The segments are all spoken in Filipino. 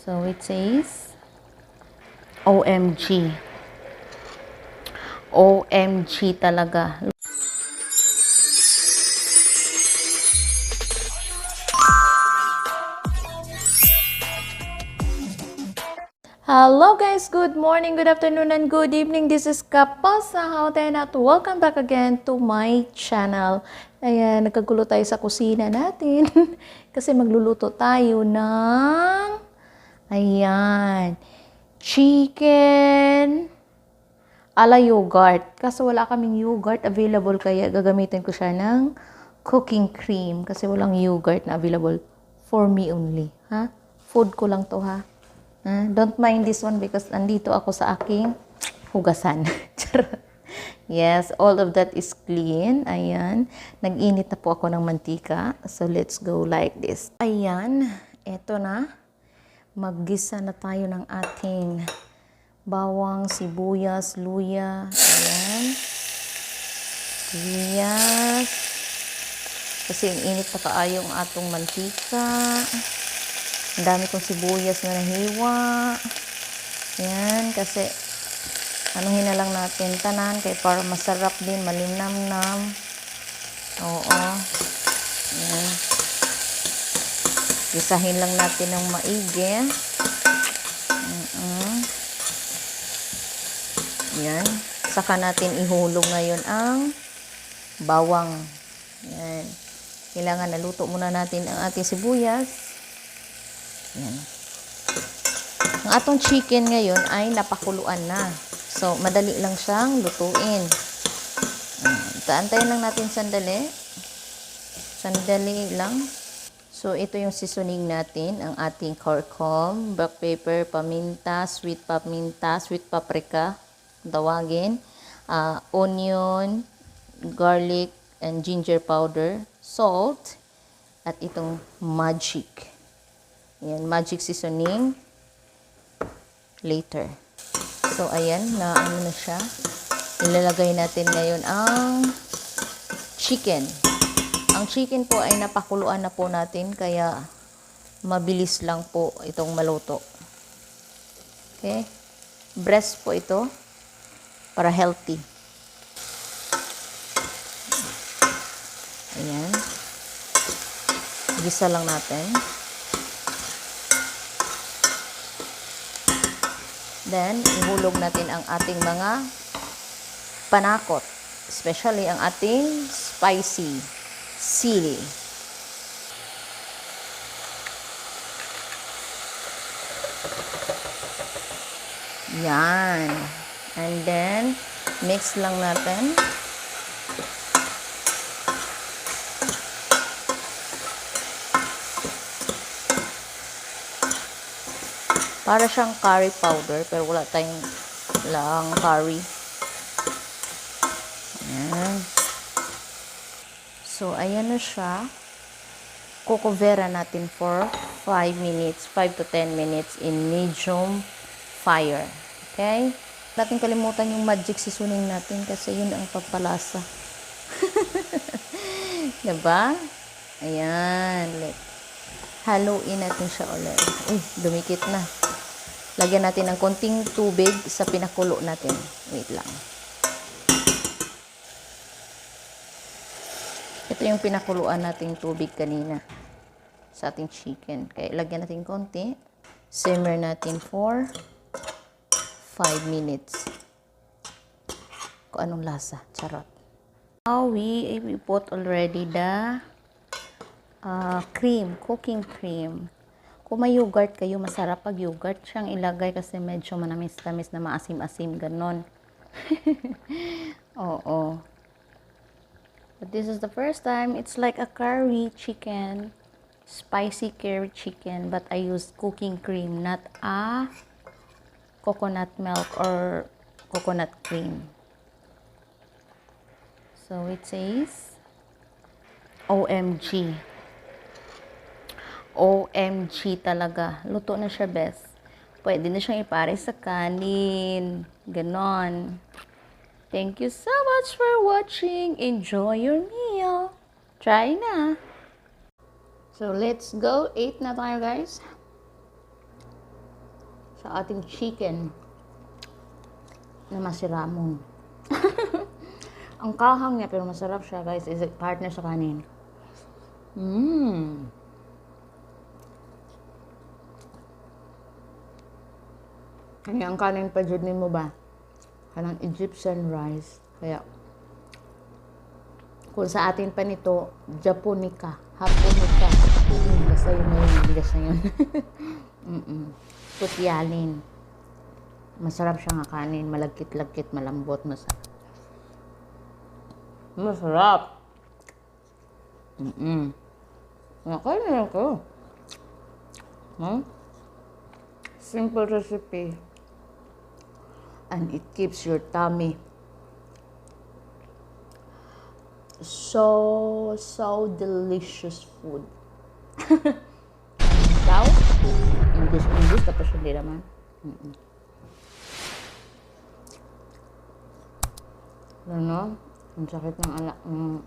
So it says OMG. OMG talaga. Hello guys, good morning, good afternoon, and good evening. This is Kapossahawten at welcome back again to my channel. Ayan, nagkagulo tayo sa kusina natin kasi magluluto tayo ng ayan, chicken ala yogurt. Kaso wala kaming yogurt available kaya gagamitin ko siya ng cooking cream kasi walang yogurt na available for me only. Ha? Food ko lang to ha. Don't mind this one because andito ako sa aking hugasan. Yes, all of that is clean. Ayan. Nag-init na po ako ng mantika. So, let's go like this. Ayan. Eto na. Maggisa na tayo ng ating bawang, sibuyas, luya. Ayan. Sibuyas. Kasi init pa kaayo ang atong mantika. Ang dami kong sibuyas na nahiwa. Yan, kasi anuhin na lang natin tanan kay para masarap din, malinamnam. Oo. Yan. Gisahin lang natin ng maigi. Yan. Saka natin ihulog ngayon ang bawang. Yan. Kailangan naluto muna natin ang ating sibuyas. Yan. Ang atong chicken ngayon ay napakuluan na. So, madali lang siyang lutuin. Taantayin lang natin sandali. Sandali lang. So, ito yung seasoning natin. Ang ating curcum, black pepper, paminta, sweet paprika, tawagin, onion, garlic, and ginger powder, salt, at itong magic. Ayan, magic seasoning later. So, ayan, na ano na siya. Ilalagay natin ngayon ang chicken. Ang chicken po ay napakuluan na po natin, kaya mabilis lang po itong maluto. Okay? Breast po ito para healthy. Ayan. Gisa lang natin. Then, ihulog natin ang ating mga panakot. Especially ang ating spicy sili. Yan. And then, mix lang natin. Para siyang curry powder, pero wala tayong lang curry. Ayan. So, ayan na siya. Kukovera natin for 5 minutes, 5 to 10 minutes in medium fire. Okay? Natin kalimutan yung magic seasoning natin kasi yun ang pampalasa. Diba? Ayan. Haluin natin siya ulit. Uy, dumikit na. Lagyan natin ng konting tubig sa pinakulo natin. Wait lang. Ito yung pinakuluan nating tubig kanina sa ating chicken. Kaya lagyan natin konti. Simmer natin for 5 minutes. Kung anong lasa. Charot. Now we put already the cream, cooking cream. Kung may yogurt kayo, masarap pag yogurt siyang ilagay kasi medyo manamis-tamis na maasim-asim, ganon. Oo. But this is the first time. It's like a curry chicken. Spicy curry chicken. But I used cooking cream, not a coconut milk or coconut cream. So it says OMG. OMG talaga. Luto na siya, best. Pwede na siyang ipare sa kanin. Ganon. Thank you so much for watching. Enjoy your meal. Try na. So, let's go. 8 na tayo, guys. sa ating chicken na masiramon. Ang kahang niya, pero masarap siya, guys. Is it partner sa kanin? Kaya ang kanin pa dyan mo ba? Kanang Egyptian rice. Kaya, kung sa atin pa nito, Japonica, Haponica. Basta yun na yun, bigas na yun. Tutyanin. Masarap siya nga kanin, malagkit-lagkit, malambot, masarap. Masarap. Nakain ko. Simple recipe. And it keeps your tummy so delicious food. Daw? English, tapos hindi naman. Ano? Ang sakit ng alak ng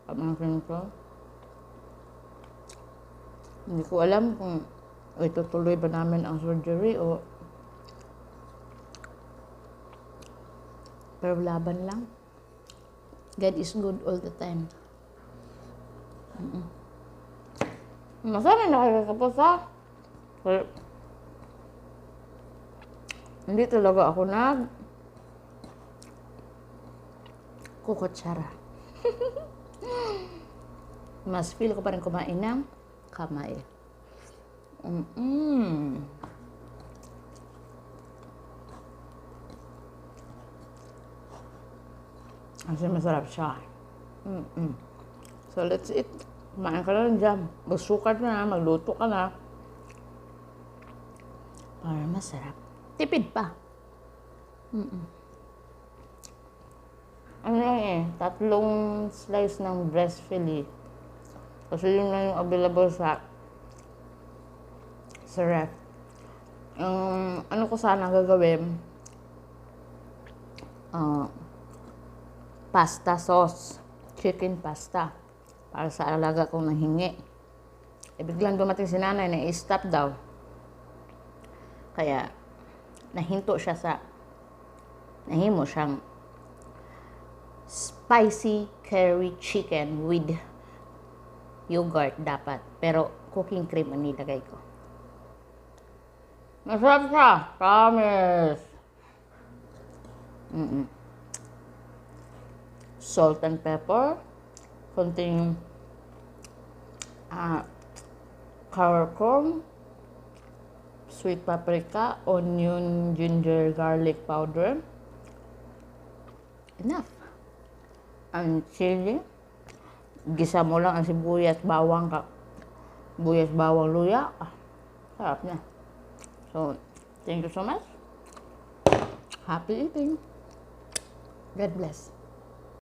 pamangkin ko. Hindi ko alam kung itutuloy ba namin ang surgery o pero laban lang. God is good all the time. Masarap na kayo kapos ha. Hindi talaga ako kukutsara. Mas feel ko pa rin kumain ng kamay. Kasi masarap siya. So let's eat. Kumain ka na lang dyan. Magsukat na, magluto ka na. Para masarap. Tipid pa. Ano yan 3 slice ng breast fillet. Kasi yun na yung available sa ref. Ano ko sana gagawin? Pasta sauce. Chicken pasta. Para sa alaga kong nahingi. Biglang dumating si nanay na i-stop daw. Kaya, nahimo siyang spicy curry chicken with yogurt dapat. Pero, cooking cream ang nilagay ko. Masarap siya! Promise! Salt and pepper. Konting curcum, sweet paprika, onion, ginger, garlic powder. Enough. Ang chili. Gisa mo lang ang sibuyas, bawang, luya. Sarap na. So, thank you so much. Happy eating. God bless.